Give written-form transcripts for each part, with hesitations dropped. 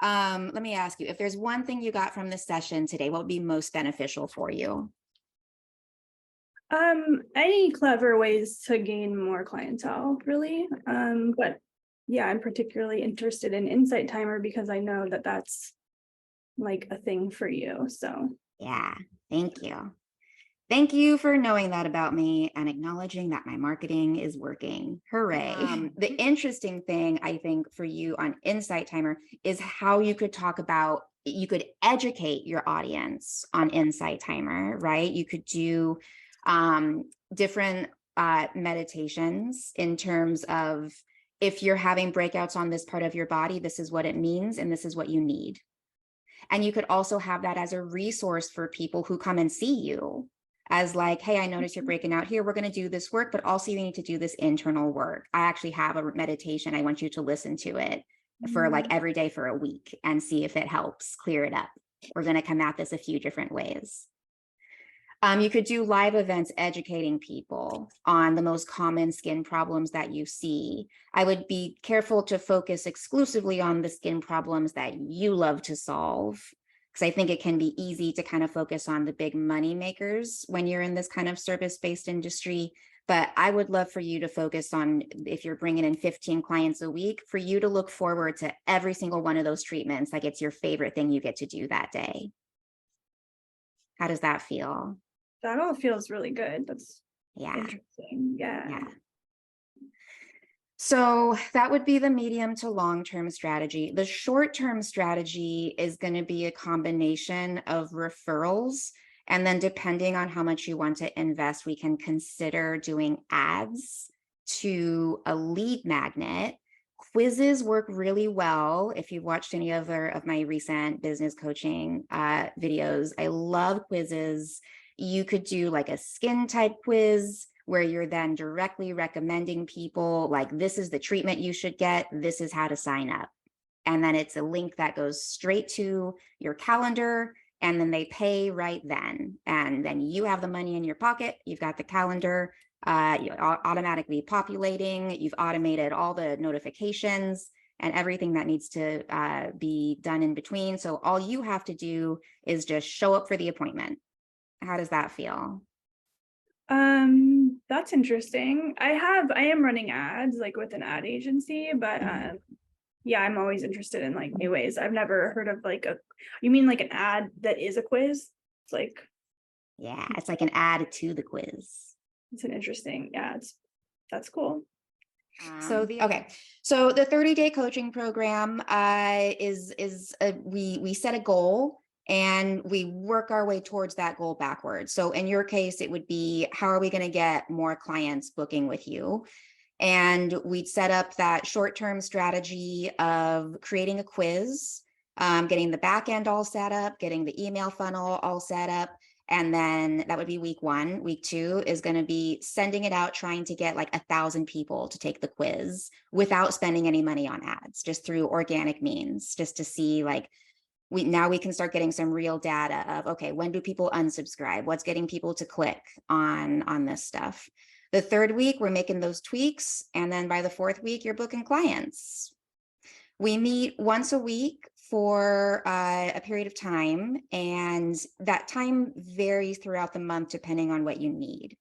Let me ask you, if there's one thing you got from this session today, what would be most beneficial for you? Any clever ways to gain more clientele, really. But yeah, I'm particularly interested in Insight Timer because I know that that's like a thing for you. So Yeah, thank you. Thank you for knowing that about me and acknowledging that my marketing is working. Hooray. The interesting thing, I think, for you on Insight Timer is how you could you could educate your audience on Insight Timer, right? You could do different meditations in terms of if you're having breakouts on this part of your body, this is what it means, and this is what you need. And you could also have that as a resource for people who come and see you as like, hey, I noticed you're breaking out here. We're going to do this work, but also you need to do this internal work. I actually have a meditation. I want you to listen to it for like every day for a week and see if it helps clear it up. We're going to come at this a few different ways. You could do live events educating people on the most common skin problems that you see. I would be careful to focus exclusively on the skin problems that you love to solve, because I think it can be easy to kind of focus on the big money makers when you're in this kind of service-based industry. But I would love for you to focus on, if you're bringing in 15 clients a week, for you to look forward to every single one of those treatments like it's your favorite thing you get to do that day. How does that feel? that all feels really good. That's Yeah. interesting. Yeah. So that would be the medium to long-term strategy. The short-term strategy is going to be a combination of referrals. And then depending on how much you want to invest, we can consider doing ads to a lead magnet. Quizzes work really well. If you've watched any other of my recent business coaching videos, I love quizzes. You could do like a skin type quiz where you're then directly recommending people like, this is the treatment you should get, this is how to sign up. And then it's a link that goes straight to your calendar, and then they pay right then. And then you have the money in your pocket, you've got the calendar automatically populating, you've automated all the notifications and everything that needs to be done in between. So all you have to do is just show up for the appointment. How does that feel? That's interesting. I am running ads like with an ad agency, but yeah, I'm always interested in like new ways. I've never heard of like you mean like an ad that is a quiz? It's like, yeah, it's like an ad to the quiz. it's an interesting, yeah, that's cool. So the 30-day coaching program we set a goal and we work our way towards that goal backwards. So in your case, it would be, how are we going to get more clients booking with you? And we'd set up that short-term strategy of creating a quiz, getting the back end all set up, getting the email funnel all set up. And then that would be week 1. Week 2 is going to be sending it out, trying to get like 1,000 people to take the quiz without spending any money on ads, just through organic means, just to see like, we can start getting some real data of, okay, when do people unsubscribe? What's getting people to click on this stuff? The 3rd week, we're making those tweaks. And then by the 4th week, you're booking clients. We meet once a week for a period of time, and that time varies throughout the month depending on what you need.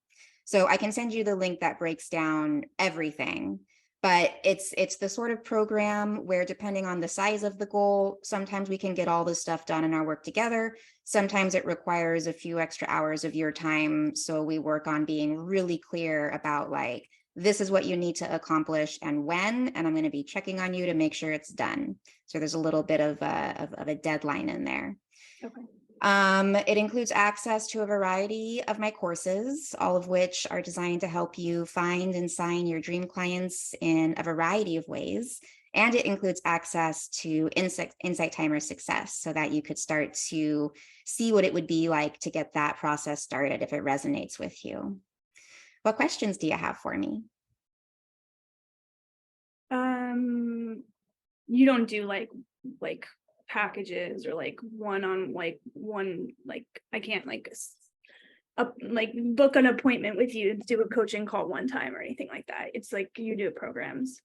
So I can send you the link that breaks down everything, but it's the sort of program where, depending on the size of the goal, sometimes we can get all this stuff done in our work together. Sometimes it requires a few extra hours of your time. So we work on being really clear about like, this is what you need to accomplish and when, and I'm going to be checking on you to make sure it's done. So there's a little bit of a deadline in there. Okay. It includes access to a variety of my courses, all of which are designed to help you find and sign your dream clients in a variety of ways. And it includes access to Insight Timer Success, so that you could start to see what it would be like to get that process started if it resonates with you. What questions do you have for me? You don't do like packages or like I can't like book an appointment with you to do a coaching call one time or anything like that. It's like you do programs.